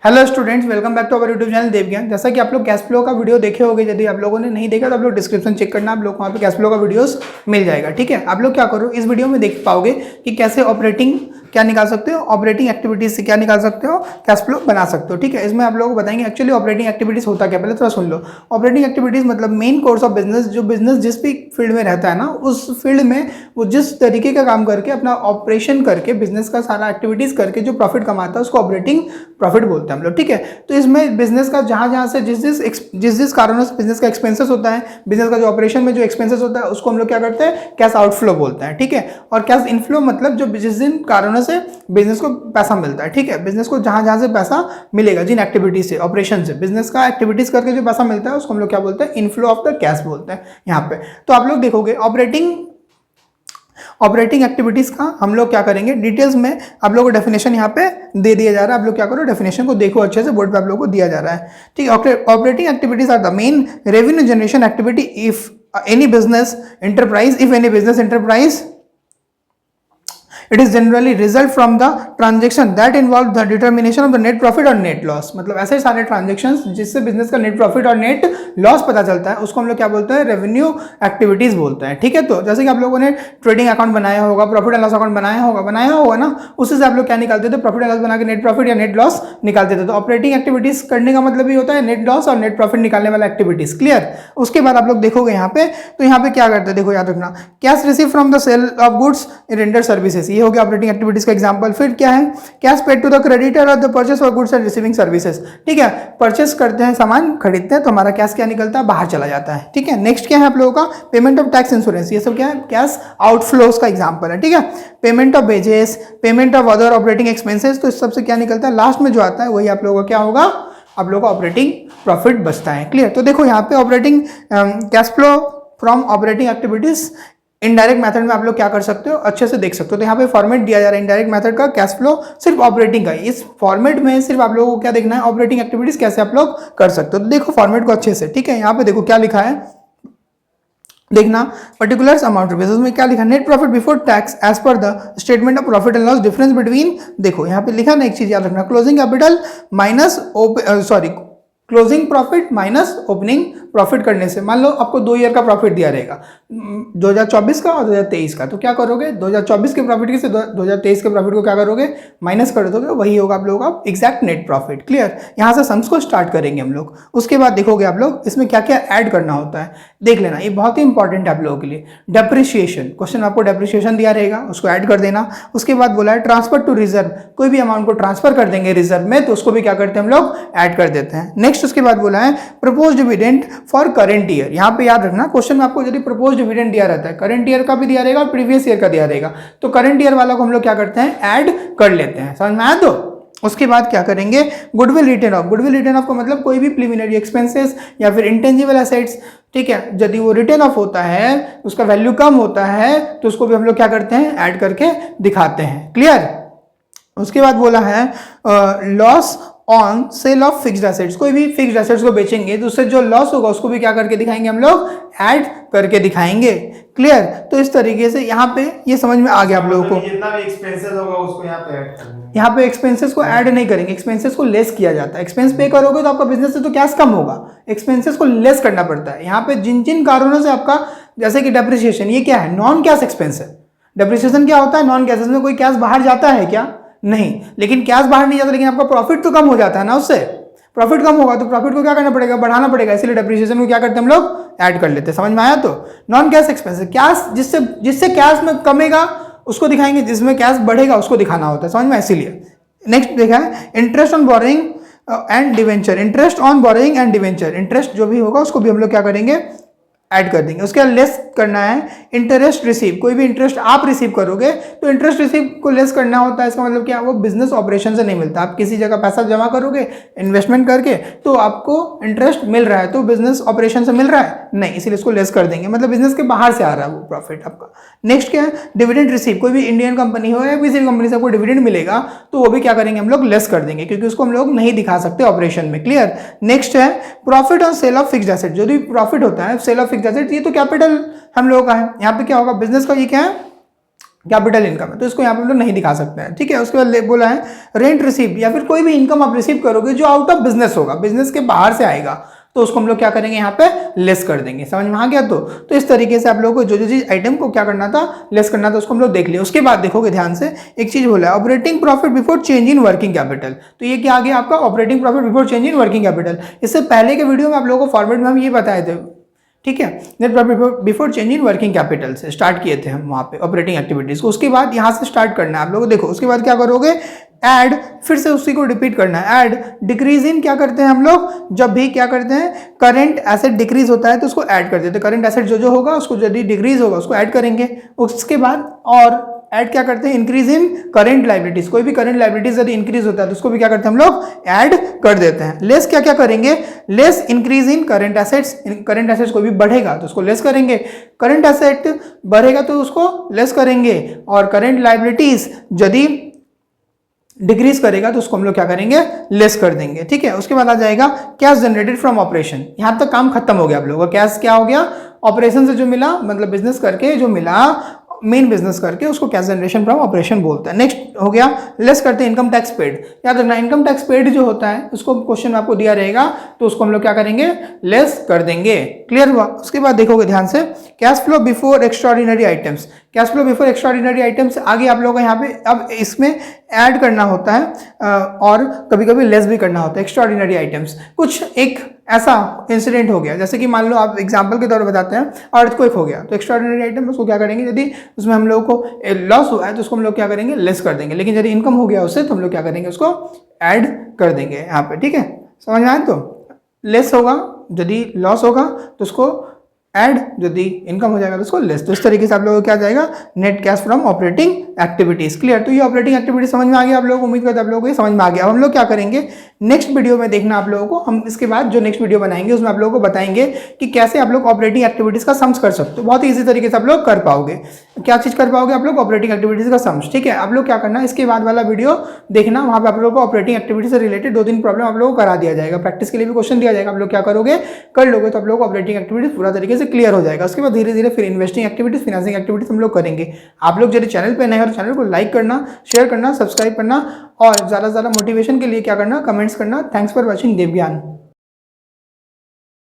Hello students, welcome back to our YouTube channel Devgyan. जैसा कि आप लोग कैश फ्लो का वीडियो देखे होंगे, यदि आप लोगों ने नहीं देखा तो आप लोग डिस्क्रिप्शन चेक करना, आप लोग वहाँ पे कैश फ्लो का वीडियोस मिल जाएगा। ठीक है, आप लोग क्या करो, इस वीडियो में देख पाओगे कि कैसे ऑपरेटिंग क्या निकाल सकते हो, ऑपरेटिंग एक्टिविटीज से क्या निकाल सकते हो, कैश फ्लो बना सकते हो। ठीक है, इसमें आप लोगों को बताएंगे एक्चुअली ऑपरेटिंग एक्टिविटीज होता क्या। पहले थोड़ा सुन लो। ऑपरेटिंग एक्टिविटीज मतलब मेन कोर्स ऑफ बिजनेस, जो बिजनेस जिस भी फील्ड में रहता है ना, उस फील्ड में वो जिस तरीके का काम करके अपना ऑपरेशन करके बिजनेस का सारा एक्टिविटीज करके जो प्रॉफिट कमाता है उसको ऑपरेटिंग प्रॉफिट बोलते हैं हम लोग। ठीक है, तो इसमें बिजनेस का जहां से जिस जिस कारणों से बिजनेस का एक्सपेंसेस होता है, बिजनेस का जो ऑपरेशन में जो एक्सपेंसेस होता है उसको हम लोग क्या करते हैं, कैश आउटफ्लो बोलते हैं। ठीक है, और कैश इनफ्लो मतलब जो जिस जिन कारणों से बिजनेस को पैसा मिलता है। ठीक है, बिजनेस को जहां से पैसा मिलेगा, जिन एक्टिविटीज से, ऑपरेशन से, बिजनेस का एक्टिविटीज करके जो पैसा मिलता है उसको हम लोग क्या बोलते हैं, इनफ्लो ऑफ द कैश बोलते हैं यहाँ पे। तो आप लोग देखोगे ऑपरेटिंग एक्टिविटीज का हम लोग क्या करेंगे, डिटेल्स में आप लोगों को डेफिनेशन यहाँ पे दे दिया जा रहा है। आप लोग क्या करो, डेफिनेशन को देखो अच्छे से, बोर्ड पे आप लोगों को दिया जा रहा है। ठीक है, operating activities are the main revenue generation activity if any business enterprise it is generally result from the transaction that involve the determination of the net profit और net loss। मतलब ऐसे सारे ट्रांजेक्शंस जिससे बिजनेस का net profit और net loss पता चलता है उसको हम लोग क्या बोलते हैं, रेवेन्यू एक्टिविटीज बोलते हैं। ठीक है, तो जैसे कि आप लोगों ने ट्रेडिंग अकाउंट बनाया होगा, प्रॉफिट एंड लॉस अकाउंट बनाया होगा ना, उससे से आप लोग क्या निकालते थे, प्रॉफिट एंड लॉस बना के नेट प्रॉफिट या नेट लॉस निकालते थे। तो ऑपरेटिंग एक्टिविटीज करने का मतलब ही होता है नेट लॉस और नेट प्रॉफिट निकालने वाला एक्टिविटीज। क्लियर। उसके बाद आप लोग देखोगे यहाँ पे, तो यहाँ पे क्या करते हैं, देखो याद रखना, cash receive from the sale of goods render services, हो गया ऑपरेटिंग एक्टिविटीज का एग्जांपल। फिर क्या है, cash paid to the creditor of the purchase for goods and receiving services. ठीक है, परचेस करते हैं, सामान खरीदते हैं तो हमारा कैश क्या निकलता है, बाहर चला जाता है। ठीक है, नेक्स्ट क्या है आप लोगों का, पेमेंट ऑफ टैक्स इंश्योरेंस, ये सब क्या है, कैश आउटफ्लोज का एग्जांपल है। ठीक है, payment of wages, payment of other operating expenses, तो इस सबसे क्या निकलता है, लास्ट में जो आता है वही आप लोगों का क्या होगा, आप लोगों का ऑपरेटिंग प्रॉफिट बचता है। क्लियर। तो देखो यहाँ पे operating cash flow from operating activities indirect method में आप लोग क्या कर सकते हो, अच्छे से देख सकते हो। तो यहाँ पे फॉर्मेट दिया जा रहा है इनडायरेक्ट मेथड का, कैश फ्लो सिर्फ ऑपरेटिंग का। इस फॉर्मेट में सिर्फ आप लोगों को क्या देखना है, ऑपरेटिंग एक्टिविटीज कैसे आप लोग कर सकते हो। तो देखो फॉर्मेट को अच्छे से। ठीक है, यहाँ पे देखो क्या लिखा है, देखना, पर्टिकुलर्स अमाउंट रुपीज, उसमें क्या लिखा, net profit before tax as per the statement of profit and loss, difference between, देखो यहाँ पे लिखा ना, एक चीज याद रखना, closing capital minus closing profit minus opening profit करने से। मान लो आपको 2 ईयर का प्रॉफिट दिया रहेगा, 2024 का और 2023 का, तो क्या करोगे, 2024 के प्रॉफिट से 2023 के प्रॉफिट को क्या करोगे, माइनस कर दोगे, वही होगा आप लोगों का एग्जैक्ट नेट प्रॉफिट। क्लियर। यहाँ से सम्स को स्टार्ट करेंगे हम लोग। उसके बाद देखोगे आप लोग इसमें क्या क्या ऐड करना होता है, देख लेना, ये बहुत ही इंपॉर्टेंट है आप लोगों के लिए। डेप्रिसिएशन, क्वेश्चन आपको डेप्रिसिएशन दिया रहेगा, उसको ऐड कर देना। उसके बाद बोला है ट्रांसफर टू रिजर्व, कोई भी अमाउंट को ट्रांसफर कर देंगे रिजर्व में, तो उसको भी क्या करते हैं हम लोग, ऐड कर देते हैं। नेक्स्ट उसके बाद बोला है propose dividend for current year. यहाँ पे याद रखना, क्वेश्चन में आपको यदि प्रपोज डिविडेंड दिया रहता है, करंट ईयर का भी दिया रहेगा, प्रीवियस ईयर का दिया रहेगा, तो करंट ईयर वाला को हम लोग क्या करते हैं, ऐड कर लेते हैं। समझ में आया। तो उसके बाद क्या करेंगे, goodwill return of. Goodwill return of का मतलब कोई भी प्रीलिमिनरी एक्सपेंसेस या फिर इंटेंजिबल एसेट्स, ठीक है, यदि वो रिटर्न ऑफ होता है, उसका वैल्यू कम होता है, तो उसको भी हम लोग क्या करते हैं, ऐड करके दिखाते हैं। क्लियर। उसके बाद बोला है loss on sale of fixed assets, कोई भी फिक्स्ड एसेट्स को बेचेंगे तो उससे जो लॉस होगा उसको भी क्या करके दिखाएंगे हम लोग, ऐड करके दिखाएंगे। क्लियर। तो इस तरीके से यहाँ पे ये समझ में आ गया आप लोगों को, जितना भी एक्सपेंसेस होगा उसको यहाँ पे ऐड करेंगे। यहाँ पे एक्सपेंसेस को ऐड नहीं करेंगे, एक्सपेंसेस को लेस किया जाता है। एक्सपेंस पे करोगे तो आपका बिजनेस से तो कैश कम होगा, एक्सपेंसेस को लेस करना पड़ता है। यहाँ पे जिन जिन कारणों से आपका, जैसे कि डेप्रिसिएशन, ये क्या है, नॉन कैश एक्सपेंस है। डेप्रिसिएशन क्या होता है, नॉन कैश, में कोई कैश बाहर जाता है क्या, नहीं, लेकिन कैश बाहर नहीं जाता, लेकिन आपका प्रॉफिट तो कम हो जाता है ना, उससे प्रॉफिट कम होगा तो प्रॉफिट को क्या करना पड़ेगा, बढ़ाना पड़ेगा, इसलिए डेप्रिसिएशन को क्या करते हैं हम लोग, ऐड कर लेते हैं। समझ में आया। तो नॉन कैश एक्सपेंस, कैश जिससे कैश में कमेगा उसको दिखाएंगे, जिसमें कैश बढ़ेगा उसको दिखाना होता है। समझ में, इसीलिए। नेक्स्ट देखा है interest on borrowing and debenture, interest on borrowing and debenture, interest जो भी होगा उसको भी हम लोग क्या करेंगे, ऐड कर देंगे। उसके बाद लेस करना है इंटरेस्ट रिसीव, कोई भी इंटरेस्ट आप रिसीव करोगे तो इंटरेस्ट रिसीव को लेस करना होता है। इसका मतलब क्या, वो बिजनेस ऑपरेशन से नहीं मिलता। आप किसी जगह पैसा जमा करोगे इन्वेस्टमेंट करके तो आपको इंटरेस्ट मिल रहा है, तो बिजनेस ऑपरेशन से मिल रहा है नहीं, इसीलिए इसको लेस कर देंगे, मतलब बिजनेस के बाहर से आ रहा है वो प्रॉफिट आपका। नेक्स्ट क्या है, डिविडेंड रिसीव, कोई भी इंडियन कंपनी हो या किसी भी कंपनी से आपको डिविडेंड मिलेगा तो वो भी क्या करेंगे हम लोग, लेस कर देंगे, क्योंकि उसको हम लोग नहीं दिखा सकते ऑपरेशन में। क्लियर। नेक्स्ट है profit on sale of fixed asset, जो भी प्रॉफिट होता है सेल ऑफ फिक्स्ड एसेट, ये तो कैपिटल हम लोगों का है। यहाँ पे क्या होगा, बिजनेस का ये क्या है, कैपिटल इनकम है, तो इसको यहाँ पे हम लोग नहीं दिखा सकते हैं, ठीक है। उसके बाद बोला है रेंट रिसीव, या फिर कोई भी इनकम आप रिसीव करोगे जो आउट ऑफ बिजनेस होगा, बिजनेस के बाहर से आएगा, तो उसको हम लोग क्या करेंगे यहाँ पे लेस कर देंगे। समझ में आ गया? तो इस तरीके से आप लोगों को जो जो चीज आइटम को क्या करना था, लेस करना था, उसको हम लोग देख लिया। उसके बाद देखोगे ध्यान से एक चीज बोला है operating profit before change in working capital. तो ये क्या आ गया आपका operating profit before change in working capital. इससे पहले के वीडियो में आप लोगों को फॉर्मेट में हम ये बताए थे, ठीक है, net profit before change in working capital से स्टार्ट किए थे हम वहाँ पे ऑपरेटिंग एक्टिविटीज को। उसके बाद यहाँ से स्टार्ट करना है आप लोगों को। देखो उसके बाद क्या करोगे, ऐड, फिर से उसी को रिपीट करना है। ऐड डिक्रीज इन क्या करते हैं हम लोग, जब भी क्या करते हैं करंट एसेट डिक्रीज होता है तो उसको ऐड कर देते हैं। करंट एसेट जो जो होगा उसको यदि डिक्रीज होगा उसको ऐड करेंगे। उसके बाद और ऐड क्या करते हैं, इंक्रीज इन करंट लाइबिलिटीज, कोई भी करंट लाइबिलिटीज यदि इंक्रीज होता है तो उसको भी क्या करते हैं हम लोग ऐड कर देते हैं। लेस क्या क्या करेंगे, less increase in current assets, current assets कोई भी बढ़ेगा तो उसको लेस करेंगे, करंट एसेट बढ़ेगा तो उसको लेस करेंगे, और करंट लाइबिलिटीज यदि डिक्रीज करेगा तो उसको हम लोग क्या करेंगे, लेस कर देंगे, ठीक है। उसके बाद आ जाएगा कैश जनरेटेड फ्रॉम ऑपरेशन। यहां तक काम खत्म हो गया आप लोगों का। कैश क्या हो गया, ऑपरेशन से जो मिला, मतलब बिजनेस करके जो मिला, मेन बिजनेस करके, उसको कैश जनरेशन फ्रॉम ऑपरेशन बोलते हैं। नेक्स्ट हो गया लेस करते हैं इनकम टैक्स पेड। याद रखना इनकम टैक्स पेड जो होता है उसको क्वेश्चन आपको दिया रहेगा तो उसको हम लोग क्या करेंगे, लेस कर देंगे। क्लियर हुआ? उसके बाद देखोगे ध्यान से cash flow before extraordinary items. Cash flow before extraordinary items आगे आप लोगों को यहाँ पे अब इसमें ऐड करना होता है और कभी कभी लेस भी करना होता है एक्स्ट्राऑर्डिनरी आइटम्स। कुछ एक ऐसा इंसिडेंट हो गया, जैसे कि मान लो आप एग्जांपल के तौर पर बताते हैं अर्थक्वेक हो गया, तो एक्स्ट्राऑर्डिनरी आइटम उसको क्या करेंगे, यदि उसमें हम लोगों को लॉस हुआ है तो उसको हम लोग क्या करेंगे, लेस कर देंगे। लेकिन यदि इनकम हो गया उससे तो हम लोग क्या करेंगे, उसको ऐड कर देंगे यहाँ पे, ठीक है। समझ में आए? तो लेस होगा, यदि लॉस होगा तो उसको ऐड, यदि इनकम हो जाएगा तो उसको लेस। तो इस तरीके से आप लोगों को क्या जाएगा, net cash from operating activities. Clear? तो ये ऑपरेटिंग एक्टिविटी समझ में आ गया आप लोगों को, उम्मीद करते हैं आप लोगों को ये समझ में आ गया। अब हम लोग क्या करेंगे, नेक्स्ट वीडियो में देखना आप लोगों को, हम इसके बाद जो नेक्स्ट वीडियो बनाएंगे उसमें आप लोगों को बताएंगे कि कैसे आप लोग ऑपरेटिंग एक्टिविटीज का सम्स कर सकते हो। बहुत ही ईजी तरीके से आप लोग कर पाओगे। क्या चीज कर पाओगे आप लोग, ऑपरेटिंग एक्टिविटीज का सम्स, ठीक है। आप लोग क्या करना, इसके बाद वाला वीडियो देखना, वहां पे आप लोगों को ऑपरेटिंग एक्टिविटी से रिलेटेड 2-3 प्रॉब्लम आप लोगों को करा दिया जाएगा। प्रैक्टिस के लिए भी क्वेश्चन दिया जाएगा, आप लोग क्या करोगे, कर लोगे तो आप लोग ऑपरेटिंग एक्टिविटीज पूरा तरीके से क्लियर हो जाएगा। उसके बाद धीरे धीरे फिर इन्वेस्टिंग एक्टिविटीज, फाइनेंसिंग एक्टिविटीज हम लोग करेंगे। आप लोग यदि चैनल पे नए हो तो चैनल को लाइक करना, शेयर करना, सब्सक्राइब करना, और ज़्यादा से ज़्यादा मोटिवेशन के लिए क्या करना, कमेंट्स करना। Thanks for watching देवज्ञान।